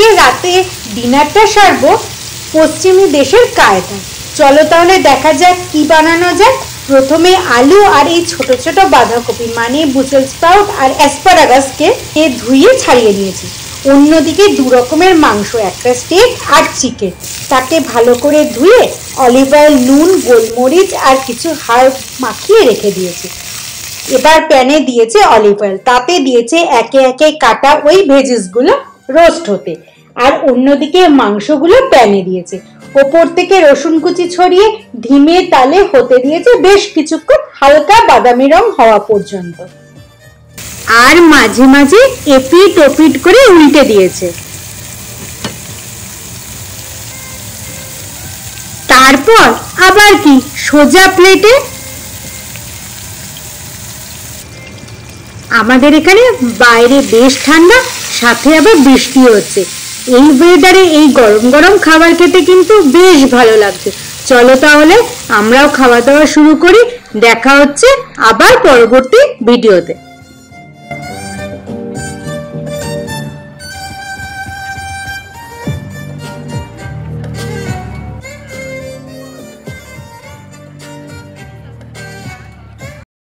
আজকে রাতে ডিনারটা সারবো পশ্চিমী দেশের কায়দায়। চলো তাহলে দেখা যাক কি বানানো যায়। প্রথমে আলু আর এই ছোট ছোট বাঁধাকপি মানে ব্রুসেলস স্প্রাউট আর অ্যাসপারাগাসকে ধুয়ে ছাড়িয়ে নিয়েছি। অন্যদিকে দু রকমের মাংস, একটা স্টেক আর চিকেন, তাকে ভালো করে ধুয়ে অলিভ অয়েল, নুন, গোলমরিচ আর কিছু হার্ব মাখিয়ে রেখে দিয়েছি। এবার প্যানে দিয়েছে অলিভ অয়েল, তাতে দিয়েছে একে একে কাটা ওই ভেজিসগুলো রোস্ট হতে, আর অন্যদিকে মাংসগুলো প্যানে দিয়েছে। ওপর থেকে রসুন কুচি ছড়িয়ে ধিমে তালে হতে দিয়েছে বেশ কিছুক্ষণ, হালকা বাদামি রং হওয়া পর্যন্ত। আর মাঝে মাঝে এপিট ওপিট করে উল্টে দিয়েছে। তারপর আবার কি সোজা প্লেটে। আমাদের এখানে বাইরে বেশ ঠান্ডা, সাথে আবার বৃষ্টি হচ্ছে। এই ওয়েদারে এই গরম গরম খাবার খেতে কিন্তু বেশ ভালো লাগছে। চলো তাহলে আমরাও খাওয়া দাওয়া শুরু করি। দেখা হচ্ছে আবার পরবর্তী ভিডিওতে।